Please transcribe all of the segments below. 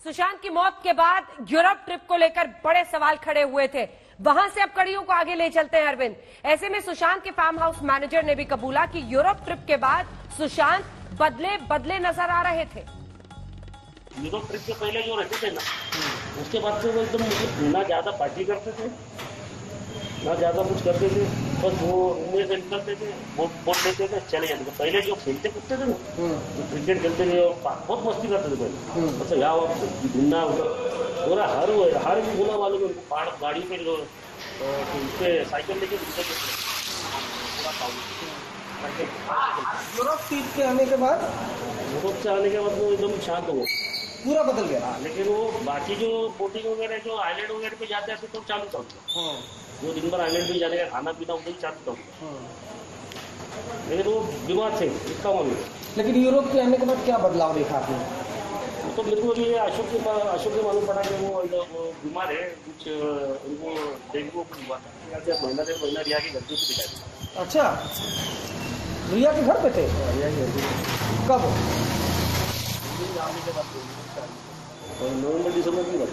सुशांत की मौत के बाद यूरोप ट्रिप को लेकर बड़े सवाल खड़े हुए थे। वहां से अब कड़ियों को आगे ले चलते हैं अरविंद। ऐसे में सुशांत के फार्म हाउस मैनेजर ने भी कबूला कि यूरोप ट्रिप के बाद सुशांत बदले बदले नजर आ रहे थे। यूरोप ट्रिप के पहले जो रहते थे ना, उसके बाद से वो एकदम ना ज्यादा पार्टी करते थे, ना ज्यादा कुछ करते थे, बस वो रूम से निकलते थे, वो बोल लेते थे, चले जाते थे। पहले जो खेलते कूदते थे ना, तो क्रिकेट खेलते थे, बहुत मस्ती करते थे पहले। अच्छा यहाँ घूमना पूरा हर भी घूमना वालों को पहाड़ गाड़ी पे उसपे साइकिल लेके घूमते थे। यूरोप ट्रिप के आने के बाद यूरोप से आने के बाद वो एकदम शांत हो पूरा बदल गया। लेकिन वो बाकी जो बोटिंग वगैरह जो आइलैंड वगैरह पे जाते हैं तो चालू था। वो दिन भर आइलैंड पे जाने का खाना पीना उधर ही चालू था। लेकिन वो बीमार थे, इसका मालूम। लेकिन यूरोप के आने के बाद क्या बदलाव देखा आपने? तो मेरे को ये अशोक के मालूम पड़ा कि वो बीमार है, कुछ उनको डेंगू हुआ था। महीना से महीना रिया के घर पे दिखाई। अच्छा, रिया के घर पे थे? कब? नवंबर दिसंबर की बात।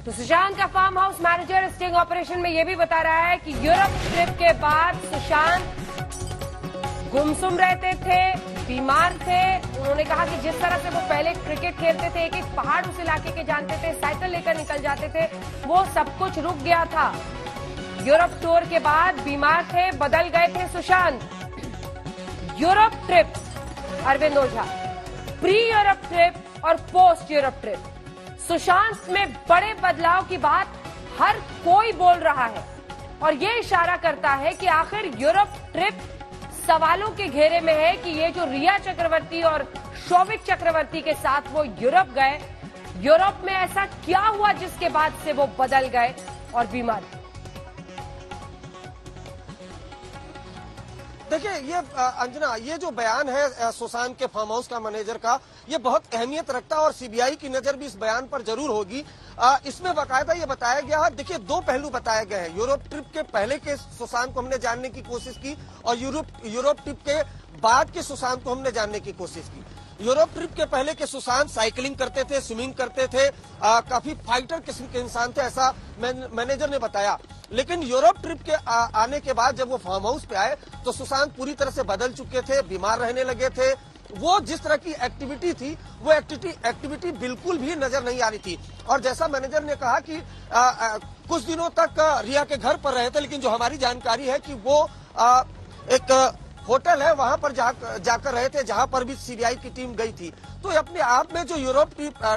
तो सुशांत का farm house manager sting operation में यह भी बता रहा है कि यूरोप ट्रिप के बाद सुशांत गुमसुम रहते थे, बीमार थे। उन्होंने कहा कि जिस तरह से वो पहले क्रिकेट खेलते थे, एक एक पहाड़ उस इलाके के जानते थे, साइकिल लेकर निकल जाते थे, वो सब कुछ रुक गया था। यूरोप टूर के बाद बीमार थे, बदल गए थे सुशांत। यूरोप ट्रिप, अरविंद ओझा, प्री यूरोप ट्रिप और पोस्ट यूरोप ट्रिप, सुशांत में बड़े बदलाव की बात हर कोई बोल रहा है और ये इशारा करता है कि आखिर यूरोप ट्रिप सवालों के घेरे में है कि ये जो रिया चक्रवर्ती और शोभिक चक्रवर्ती के साथ वो यूरोप गए, यूरोप में ऐसा क्या हुआ जिसके बाद से वो बदल गए और बीमार। देखिए ये अंजना, ये जो बयान है सुशांत के फार्म हाउस का मैनेजर का, ये बहुत अहमियत रखता है और सीबीआई की नजर भी इस बयान पर जरूर होगी। इसमें बाकायदा ये बताया गया है। देखिए दो पहलू बताए गए हैं। यूरोप ट्रिप के पहले के सुशांत को हमने जानने की कोशिश की और यूरोप ट्रिप के बाद के सुशांत को हमने जानने की कोशिश की। यूरोप ट्रिप के पहले के सुशांत साइकिलिंग करते थे, स्विमिंग करते थे, काफी फाइटर किस्म के इंसान थे, ऐसा मैनेजर ने बताया। लेकिन यूरोप ट्रिप के आने के बाद जब वो फार्म हाउस पे आए तो सुशांत पूरी तरह से बदल चुके थे, बीमार रहने लगे थे। वो जिस तरह की एक्टिविटी थी वो एक्टिविटी बिल्कुल भी नजर नहीं आ रही थी। और जैसा मैनेजर ने कहा कि कुछ दिनों तक रिया के घर पर रहे थे, लेकिन जो हमारी जानकारी है कि वो एक होटल है वहां पर जाकर रहे थे जहां पर भी सीबीआई की टीम गई थी। तो अपने आप में जो यूरोप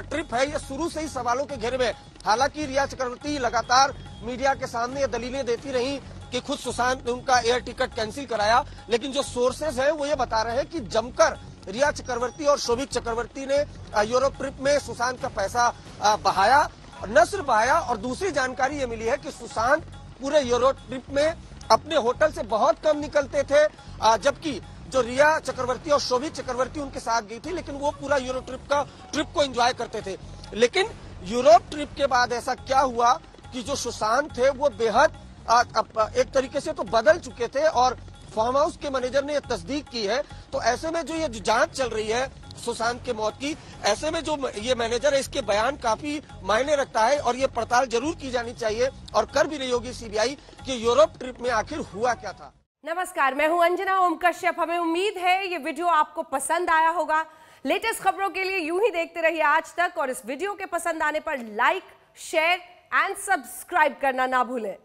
ट्रिप है ये शुरू से ही सवालों के घेरे में। हालांकि रिया चक्रवर्ती लगातार मीडिया के सामने ये दलीलें देती रही कि खुद सुशांत ने उनका एयर टिकट कैंसिल कराया, लेकिन जो सोर्सेज है वो ये बता रहे हैं कि जमकर रिया चक्रवर्ती और शोभिक चक्रवर्ती ने यूरोप ट्रिप में सुशांत का पैसा बहाया। न सिर्फ बहाया, और दूसरी जानकारी ये मिली है कि सुशांत पूरे यूरोप ट्रिप में अपने होटल से बहुत कम निकलते थे, जबकि जो रिया चक्रवर्ती और शोभिक चक्रवर्ती उनके साथ गई थी, लेकिन वो पूरा यूरोप ट्रिप को एंजॉय करते थे। लेकिन यूरोप ट्रिप के बाद ऐसा क्या हुआ कि जो सुशांत थे वो बेहद एक तरीके से तो बदल चुके थे और फार्म हाउस के मैनेजर ने तस्दीक की है। तो ऐसे में जो ये जांच चल रही है सुशांत के मौत की, ऐसे में जो ये मैनेजर है इसके बयान काफी मायने रखता है और ये पड़ताल जरूर की जानी चाहिए और कर भी रही होगी सीबीआई कि यूरोप ट्रिप में आखिर हुआ क्या था। नमस्कार, मैं हूं अंजना ओम कश्यप। हमें उम्मीद है ये वीडियो आपको पसंद आया होगा। लेटेस्ट खबरों के लिए यूं ही देखते रहिए आज तक और इस वीडियो के पसंद आने पर लाइक, शेयर एंड सब्सक्राइब करना ना भूलें।